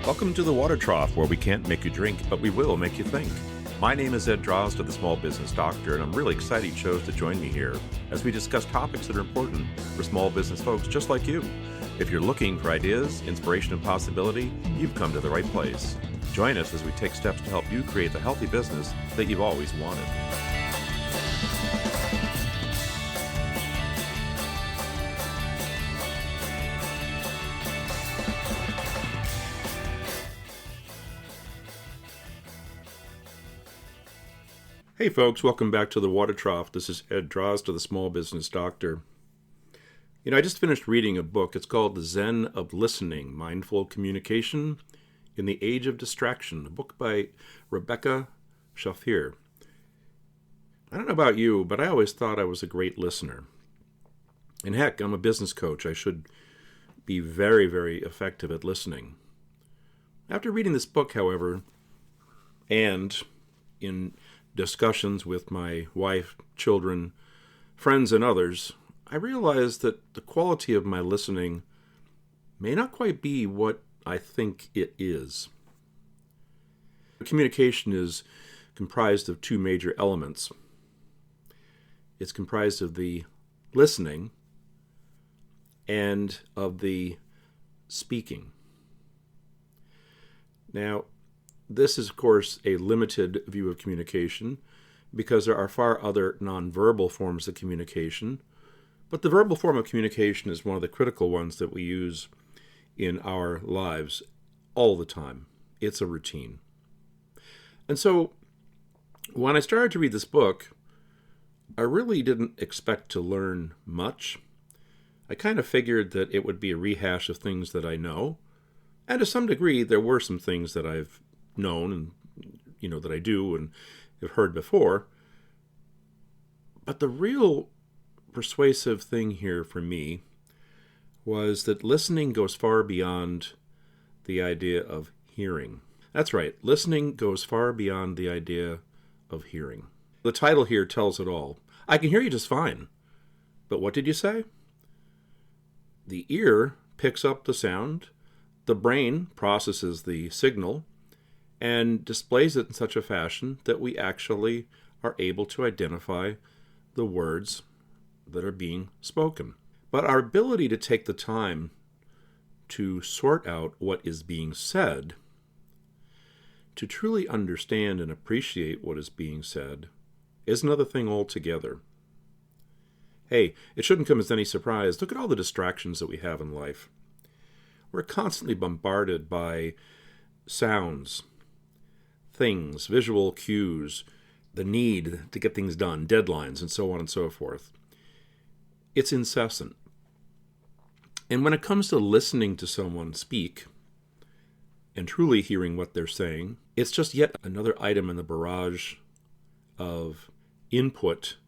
Welcome to the Water Trough, where we can't make you drink, but we will make you think. My name is Ed Drozd, the Small Business Doctor, and I'm really excited you chose to join me here as we discuss topics that are important for small business folks just like you. If you're looking for ideas, inspiration, and possibility, you've come to the right place. Join us as we take steps to help you create the healthy business that you've always wanted. Hey folks, welcome back to the Water Trough. This is Ed Drozd, the Small Business Doctor. I just finished reading a book. It's called The Zen of Listening, Mindful Communication in the Age of Distraction, a book by Rebecca Shafir. I don't know about you, but I always thought I was a great listener. And heck, I'm a business coach. I should be very, very effective at listening. After reading this book, however, and in discussions with my wife, children, friends, and others, I realized that the quality of my listening may not quite be what I think it is. Communication is comprised of two major elements. It's comprised of the listening and of the speaking. Now, this is, of course, a limited view of communication because there are far other nonverbal forms of communication, but the verbal form of communication is one of the critical ones that we use in our lives all the time. It's a routine. And so when I started to read this book, I really didn't expect to learn much. I kind of figured that it would be a rehash of things that I know, and to some degree there were some things that I've known and that I do and have heard before. But the real persuasive thing here for me was that listening goes far beyond the idea of hearing. That's right, listening goes far beyond the idea of hearing. The title here tells it all. I can hear you just fine, but what did you say? The ear picks up the sound, the brain processes the signal, and displays it in such a fashion that we actually are able to identify the words that are being spoken. But our ability to take the time to sort out what is being said, to truly understand and appreciate what is being said, is another thing altogether. Hey, it shouldn't come as any surprise. Look at all the distractions that we have in life. We're constantly bombarded by sounds, things, visual cues, the need to get things done, deadlines, and so on and so forth. It's incessant. And when it comes to listening to someone speak and truly hearing what they're saying, it's just yet another item in the barrage of input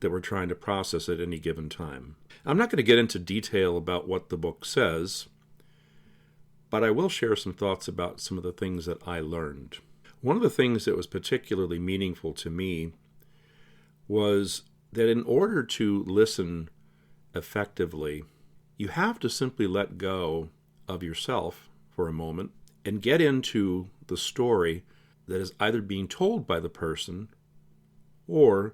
that we're trying to process at any given time. I'm not going to get into detail about what the book says, but I will share some thoughts about some of the things that I learned. One of the things that was particularly meaningful to me was that in order to listen effectively, you have to simply let go of yourself for a moment and get into the story that is either being told by the person or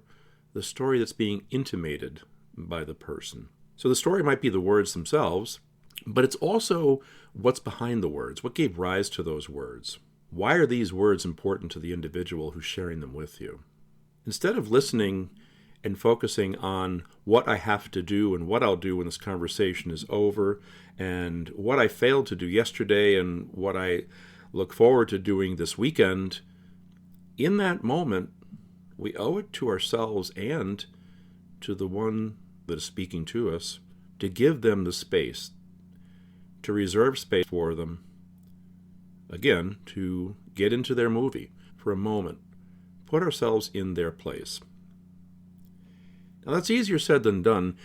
the story that's being intimated by the person. So the story might be the words themselves, but it's also what's behind the words, what gave rise to those words. Why are these words important to the individual who's sharing them with you? Instead of listening and focusing on what I have to do and what I'll do when this conversation is over and what I failed to do yesterday and what I look forward to doing this weekend, in that moment, we owe it to ourselves and to the one that is speaking to us to give them the space, to reserve space for them, again, to get into their movie for a moment, put ourselves in their place. Now, that's easier said than done.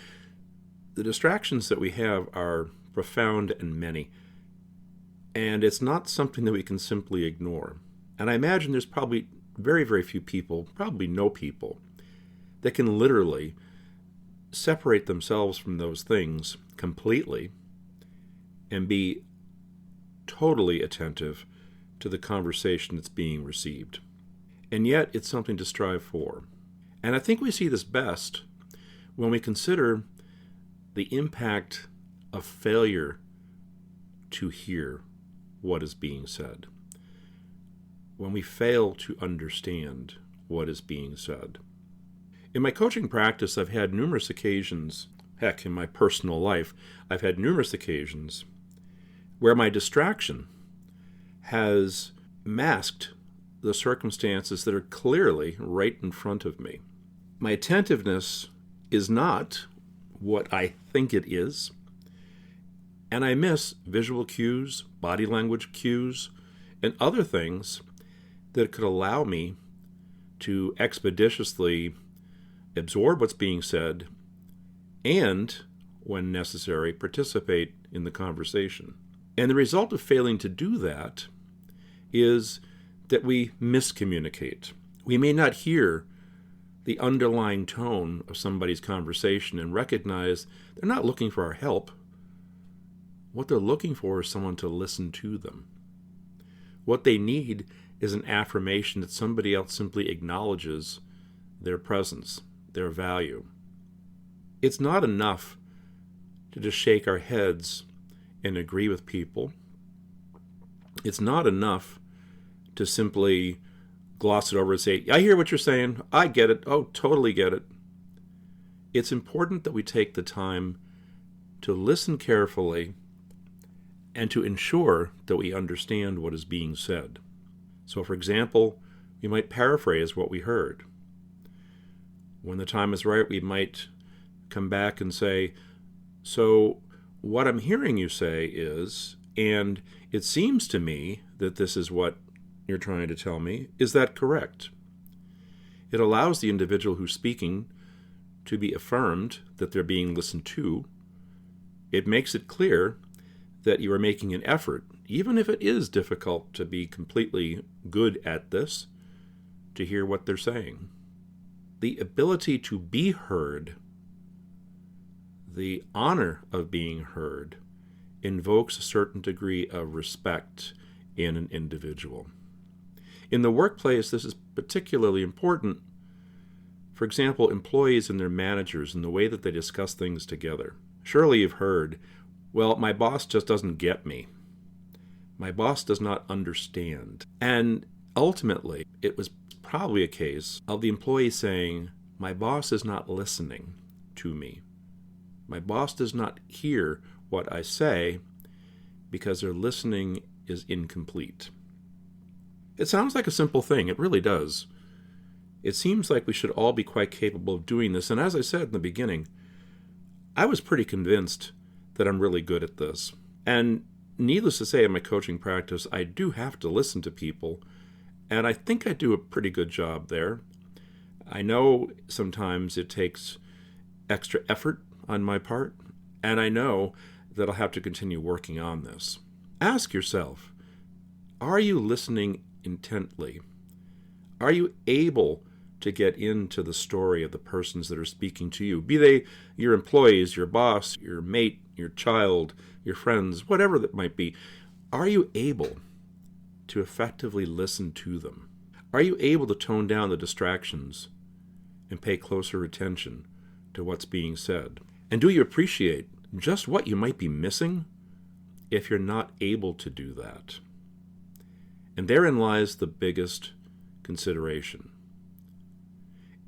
The distractions that we have are profound and many, and it's not something that we can simply ignore. And I imagine there's probably very, very few people, probably no people, that can literally separate themselves from those things completely and be totally attentive to the conversation that's being received. And yet, it's something to strive for. And I think we see this best when we consider the impact of failure to hear what is being said. When we fail to understand what is being said. In my coaching practice, I've had numerous occasions, heck, in my personal life, I've had numerous occasions where my distraction has masked the circumstances that are clearly right in front of me. My attentiveness is not what I think it is, and I miss visual cues, body language cues, and other things that could allow me to expeditiously absorb what's being said and, when necessary, participate in the conversation. And the result of failing to do that is that we miscommunicate. We may not hear the underlying tone of somebody's conversation and recognize they're not looking for our help. What they're looking for is someone to listen to them. What they need is an affirmation that somebody else simply acknowledges their presence, their value. It's not enough to just shake our heads and agree with people. It's not enough to simply gloss it over and say, I hear what you're saying, I get it, oh, totally get it. It's important that we take the time to listen carefully and to ensure that we understand what is being said. So, for example, we might paraphrase what we heard. When the time is right, we might come back and say, so what I'm hearing you say is, and it seems to me that this is what you're trying to tell me, is that correct? It allows the individual who's speaking to be affirmed that they're being listened to. It makes it clear that you are making an effort, even if it is difficult to be completely good at this, to hear what they're saying. The ability to be heard, the honor of being heard, invokes a certain degree of respect in an individual. In the workplace, this is particularly important. For example, employees and their managers and the way that they discuss things together. Surely you've heard, well, my boss just doesn't get me. My boss does not understand. And ultimately, it was probably a case of the employee saying, my boss is not listening to me. My boss does not hear what I say because their listening is incomplete. It sounds like a simple thing. It really does. It seems like we should all be quite capable of doing this. And as I said in the beginning, I was pretty convinced that I'm really good at this. And needless to say, in my coaching practice, I do have to listen to people. And I think I do a pretty good job there. I know sometimes it takes extra effort on my part. And I know that I'll have to continue working on this. Ask yourself, are you listening intently? Are you able to get into the story of the persons that are speaking to you? Be they your employees, your boss, your mate, your child, your friends, whatever that might be. Are you able to effectively listen to them? Are you able to tone down the distractions and pay closer attention to what's being said? And do you appreciate just what you might be missing if you're not able to do that? And therein lies the biggest consideration.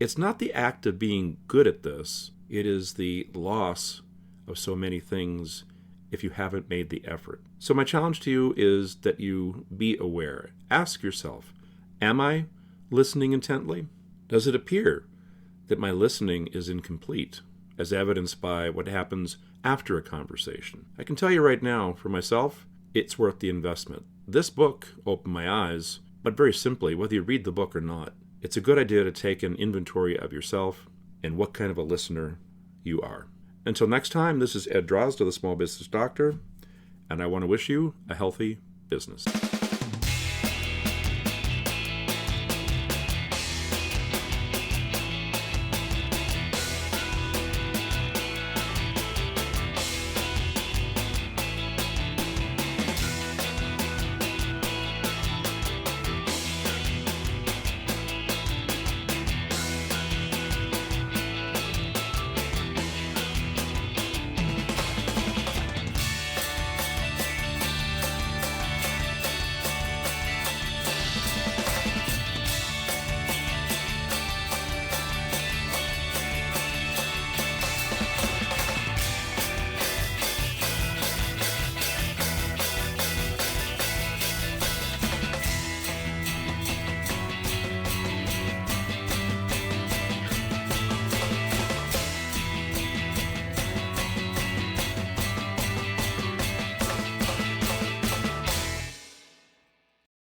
It's not the act of being good at this, it is the loss of so many things if you haven't made the effort. So my challenge to you is that you be aware. Ask yourself, am I listening intently? Does it appear that my listening is incomplete, as evidenced by what happens after a conversation? I can tell you right now, for myself, it's worth the investment. This book opened my eyes, but very simply, whether you read the book or not, it's a good idea to take an inventory of yourself and what kind of a listener you are. Until next time, this is Ed Drozda, the Small Business Doctor, and I want to wish you a healthy business.